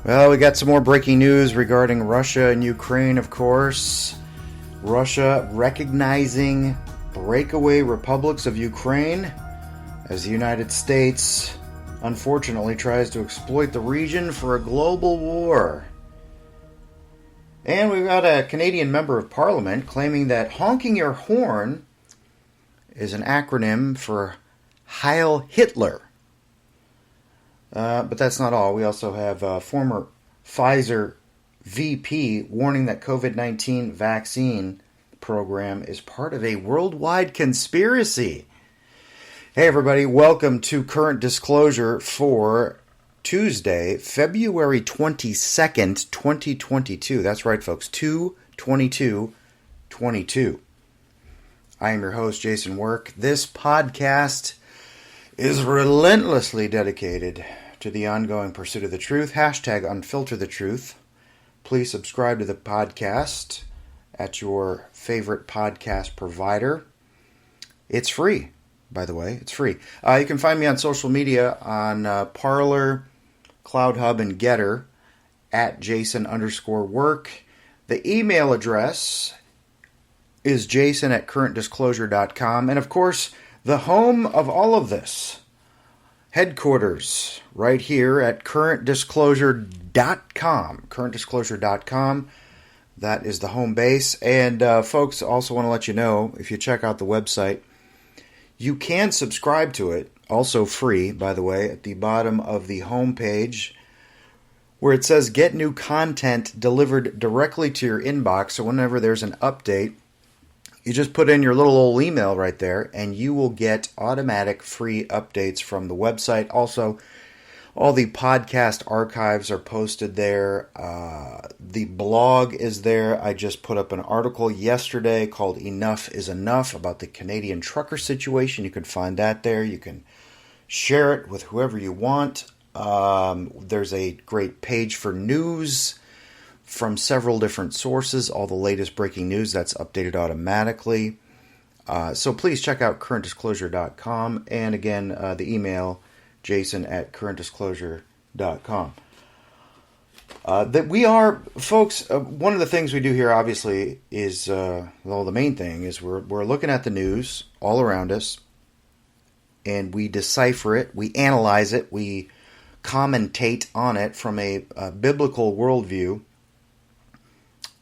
Well, we got some more breaking news regarding Russia and Ukraine, of course. Russia recognizing breakaway republics of Ukraine as the United States, unfortunately, tries to exploit the region for a global war. And we've got a Canadian member of Parliament claiming that honking your horn is an acronym for Heil Hitler. But that's not all. We also have a former Pfizer VP warning that COVID-19 vaccine program is part of a worldwide conspiracy. Hey everybody, welcome to Current Disclosure for Tuesday, February 22nd, 2022. That's right, folks, 2/22/22. I am your host, Jason Work. This podcast is relentlessly dedicated to the ongoing pursuit of the truth. Hashtag #UnfilterTheTruth. Please subscribe to the podcast at your favorite podcast provider. It's free, by the way. It's free. You can find me on social media on Parler, CloudHub, and Getter at Jason_Work. The email address is jason@currentdisclosure.com. And of course, the home of all of this, headquarters right here at currentdisclosure.com. Currentdisclosure.com. That is the home base. And folks, also want to let you know, if you check out the website, you can subscribe to it, also free, by the way, at the bottom of the home page, where it says get new content delivered directly to your inbox. So whenever there's an update, you just put in your little old email right there, and you will get automatic free updates from the website. Also, all the podcast archives are posted there. The blog is there. I just put up an article yesterday called Enough is Enough about the Canadian trucker situation. You can find that there. You can share it with whoever you want. There's a great page for news from several different sources, all the latest breaking news that's updated automatically. So please check out currentdisclosure.com, and again, the email, jason@currentdisclosure.com. That we are, folks, one of the things we do here, obviously, is, the main thing is we're looking at the news all around us, and we decipher it, we analyze it, we commentate on it from a biblical worldview.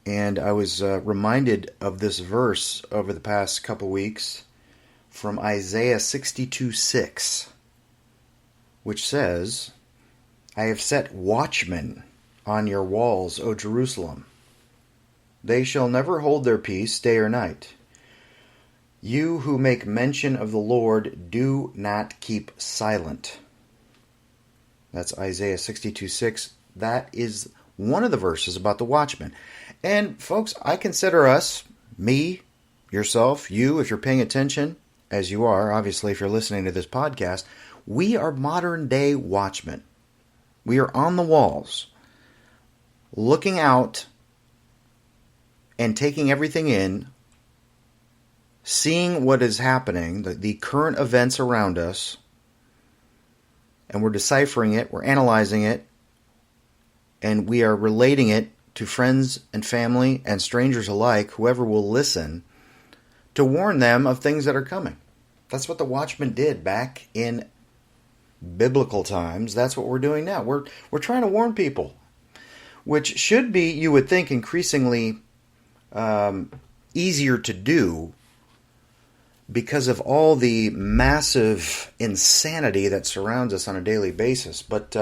And I was reminded of this verse over the past couple weeks from Isaiah 62:6, which says, I have set watchmen on your walls, O Jerusalem. They shall never hold their peace day or night. You who make mention of the Lord, do not keep silent. That's Isaiah 62:6. That is one of the verses about the watchmen. And folks, I consider us, me, yourself, you, if you're paying attention, as you are, obviously, if you're listening to this podcast, we are modern day watchmen. We are on the walls, looking out and taking everything in, seeing what is happening, the current events around us, and we're deciphering it, we're analyzing it, and we are relating it to friends and family and strangers alike, whoever will listen, to warn them of things that are coming. That's what the watchmen did back in biblical times. That's what we're doing now. We're trying to warn people, which should be, you would think, increasingly easier to do because of all the massive insanity that surrounds us on a daily basis. But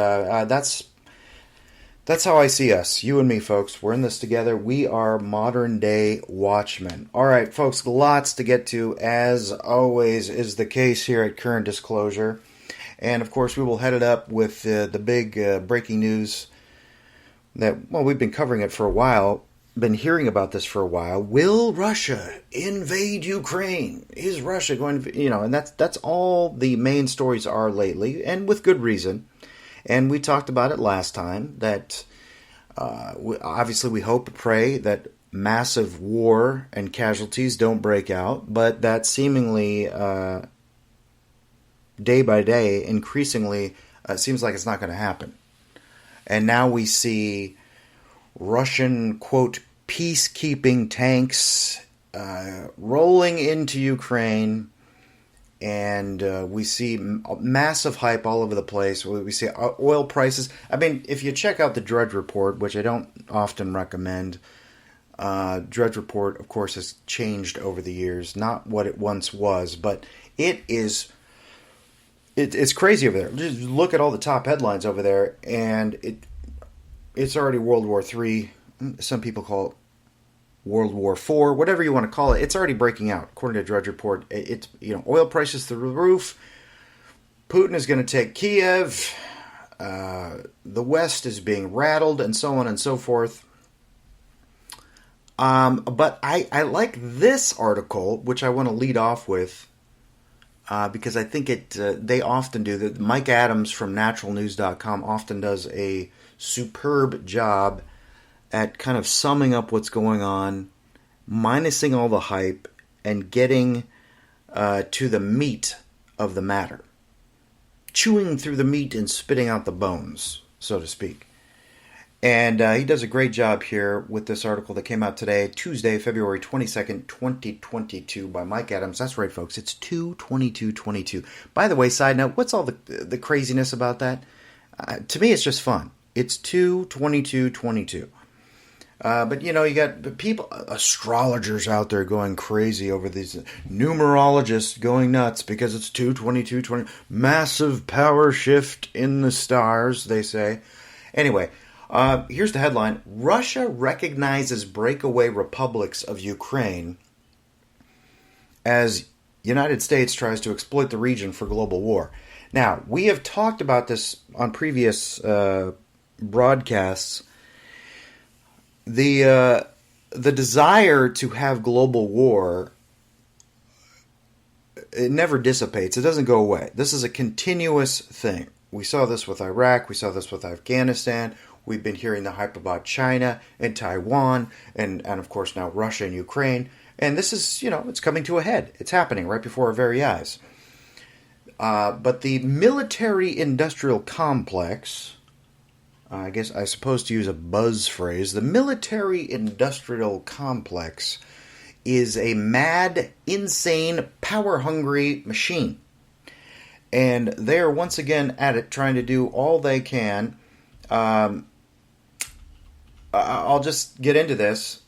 that's how I see us, you and me, folks. We're in this together. We are modern-day watchmen. All right, folks, lots to get to, as always is the case here at Current Disclosure. And, of course, we will head it up with the big breaking news that, well, we've been covering it for a while, been hearing about this for a while. Will Russia invade Ukraine? Is Russia going to, and that's all the main stories are lately, and with good reason. And we talked about it last time, that obviously we hope and pray that massive war and casualties don't break out, but that seemingly day by day, increasingly, seems like it's not going to happen. And now we see Russian, quote, peacekeeping tanks rolling into Ukraine. And we see massive hype all over the place. We see oil prices. I mean, if you check out the Drudge Report, which I don't often recommend, Drudge Report, of course, has changed over the years. Not what it once was, but it's crazy over there. Just look at all the top headlines over there, and it's already World War III. Some people call it World War IV, whatever you want to call it. It's already breaking out, according to Drudge Report. It's oil prices through the roof. Putin is going to take Kiev. The West is being rattled, and so on and so forth. But I like this article, which I want to lead off with, because I think they often do that. Mike Adams from naturalnews.com often does a superb job at kind of summing up what's going on, minusing all the hype, and getting to the meat of the matter. Chewing through the meat and spitting out the bones, so to speak. And he does a great job here with this article that came out today, Tuesday, February 22nd, 2022, by Mike Adams. That's right, folks. It's 2/22/22. By the way, side note, what's all the craziness about that? To me, it's just fun. It's 2/22/22. But, you got people, astrologers out there going crazy over these, numerologists going nuts because it's 2/22/20. Massive power shift in the stars, they say. Anyway, here's the headline. Russia recognizes breakaway republics of Ukraine as United States tries to exploit the region for global war. Now, we have talked about this on previous broadcasts. The desire to have global war, it never dissipates. It doesn't go away. This is a continuous thing. We saw this with Iraq. We saw this with Afghanistan. We've been hearing the hype about China and Taiwan and of course now Russia and Ukraine. And this is, it's coming to a head. It's happening right before our very eyes. But the military-industrial complex, I suppose to use a buzz phrase, the military-industrial complex is a mad, insane, power-hungry machine. And they are once again at it, trying to do all they can. I'll just get into this,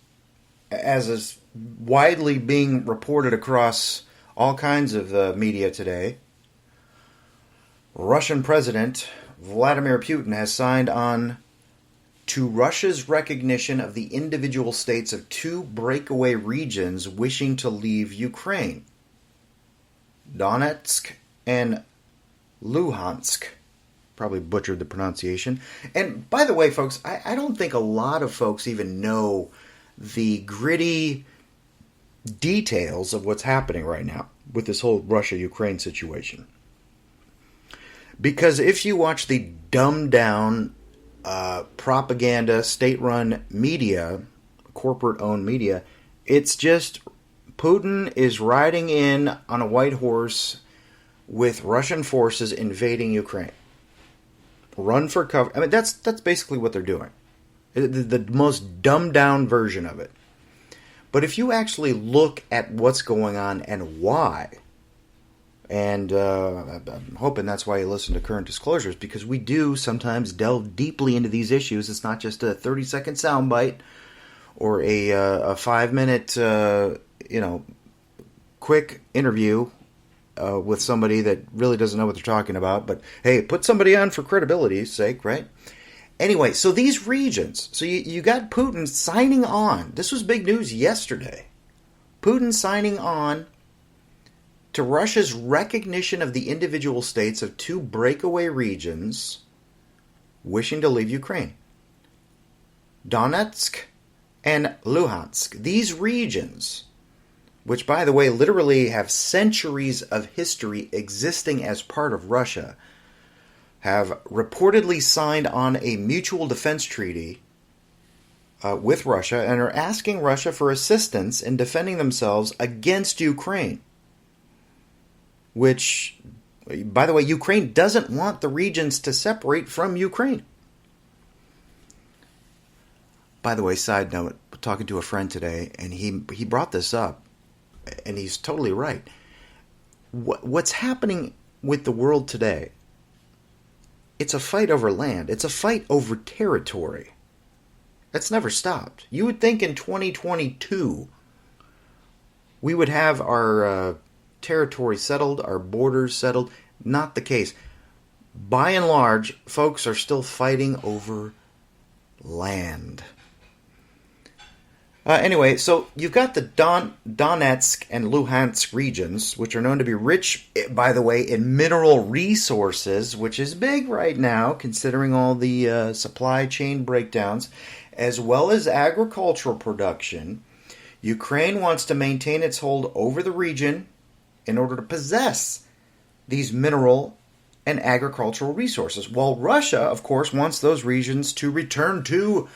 as is widely being reported across all kinds of media today. Russian President Vladimir Putin has signed on to Russia's recognition of the individual states of two breakaway regions wishing to leave Ukraine, Donetsk and Luhansk. Probably butchered the pronunciation. And by the way, folks, I don't think a lot of folks even know the gritty details of what's happening right now with this whole Russia-Ukraine situation. Because if you watch the dumbed-down propaganda, state-run media, corporate-owned media, it's just Putin is riding in on a white horse with Russian forces invading Ukraine. Run for cover. I mean, that's basically what they're doing. The most dumbed-down version of it. But if you actually look at what's going on and why, and I'm hoping that's why you listen to Current Disclosures, because we do sometimes delve deeply into these issues. It's not just a 30-second soundbite or a 5-minute, quick interview with somebody that really doesn't know what they're talking about. But hey, put somebody on for credibility's sake, right? Anyway, so these regions, so you got Putin signing on. This was big news yesterday. Putin signing on to Russia's recognition of the individual states of two breakaway regions wishing to leave Ukraine, Donetsk and Luhansk. These regions, which, by the way, literally have centuries of history existing as part of Russia, have reportedly signed on a mutual defense treaty with Russia and are asking Russia for assistance in defending themselves against Ukraine. Which, by the way, Ukraine doesn't want the regions to separate from Ukraine. By the way, side note, talking to a friend today, and he brought this up, and he's totally right. What's happening with the world today? It's a fight over land. It's a fight over territory. That's never stopped. You would think in 2022 we would have our territory settled, our borders settled. Not the case. By and large, folks are still fighting over land. Anyway, so you've got the Donetsk and Luhansk regions, which are known to be rich, by the way, in mineral resources, which is big right now, considering all the supply chain breakdowns, as well as agricultural production. Ukraine wants to maintain its hold over the region in order to possess these mineral and agricultural resources, while Russia, of course, wants those regions to return to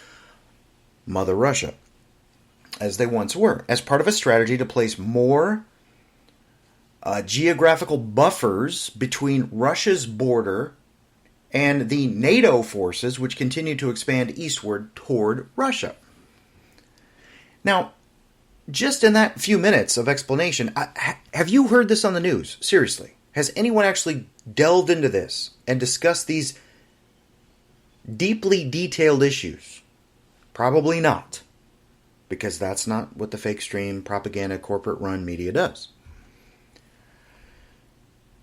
Mother Russia, as they once were, as part of a strategy to place more geographical buffers between Russia's border and the NATO forces, which continue to expand eastward toward Russia. Now, just in that few minutes of explanation, have you heard this on the news? Seriously. Has anyone actually delved into this and discussed these deeply detailed issues? Probably not. Because that's not what the fake stream, propaganda, corporate-run media does.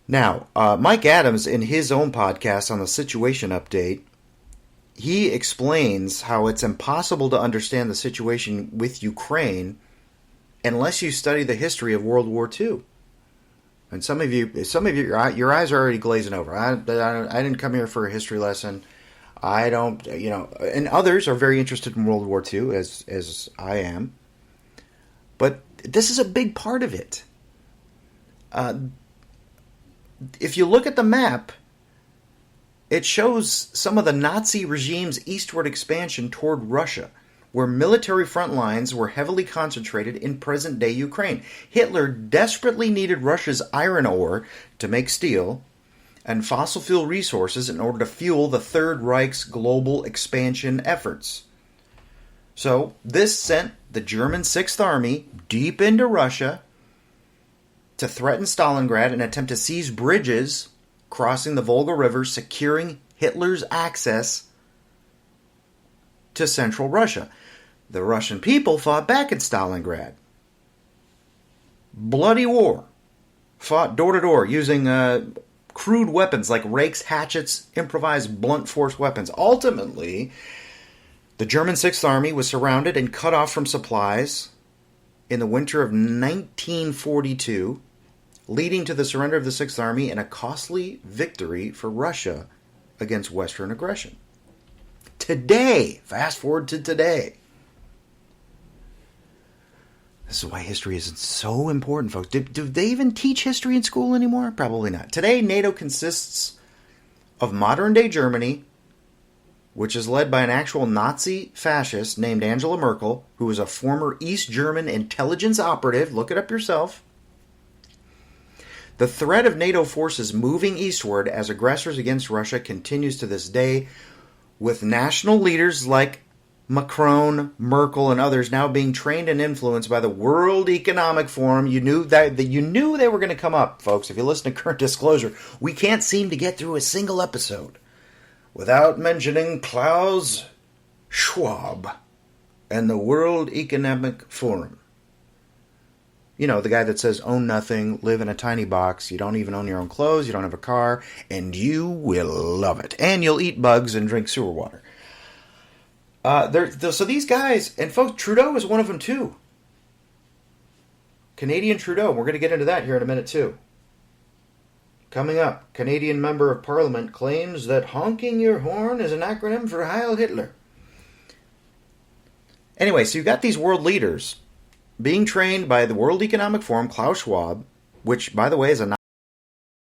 Now, Mike Adams, in his own podcast on the Situation Update, he explains how it's impossible to understand the situation with Ukraine unless you study the history of World War II. And some of you, your eyes are already glazing over. I didn't come here for a history lesson. I don't, and others are very interested in World War II, as I am. But this is a big part of it. If you look at the map, it shows some of the Nazi regime's eastward expansion toward Russia, where military front lines were heavily concentrated in present-day Ukraine. Hitler desperately needed Russia's iron ore to make steel and fossil fuel resources in order to fuel the Third Reich's global expansion efforts. So this sent the German Sixth Army deep into Russia to threaten Stalingrad and attempt to seize bridges crossing the Volga River, securing Hitler's access to central Russia. The Russian people fought back at Stalingrad. Bloody war. Fought door to door using crude weapons like rakes, hatchets, improvised blunt force weapons. Ultimately, the German Sixth Army was surrounded and cut off from supplies in the winter of 1942, leading to the surrender of the Sixth Army and a costly victory for Russia against Western aggression. Today, fast forward to today. This is why history isn't so important, folks. Do they even teach history in school anymore? Probably not. Today, NATO consists of modern-day Germany, which is led by an actual Nazi fascist named Angela Merkel, who is a former East German intelligence operative. Look it up yourself. The threat of NATO forces moving eastward as aggressors against Russia continues to this day, with national leaders like Macron, Merkel, and others now being trained and influenced by the World Economic Forum. You knew they were going to come up, folks. If you listen to Current Disclosure, we can't seem to get through a single episode without mentioning Klaus Schwab and the World Economic Forum. You know, the guy that says, own nothing, live in a tiny box, you don't even own your own clothes, you don't have a car, and you will love it. And you'll eat bugs and drink sewer water. So these guys, and folks, Trudeau is one of them too. Canadian Trudeau, we're going to get into that here in a minute too. Coming up, Canadian Member of Parliament claims that honking your horn is an acronym for Heil Hitler. Anyway, so you've got these world leaders being trained by the World Economic Forum, Klaus Schwab, which, by the way, is a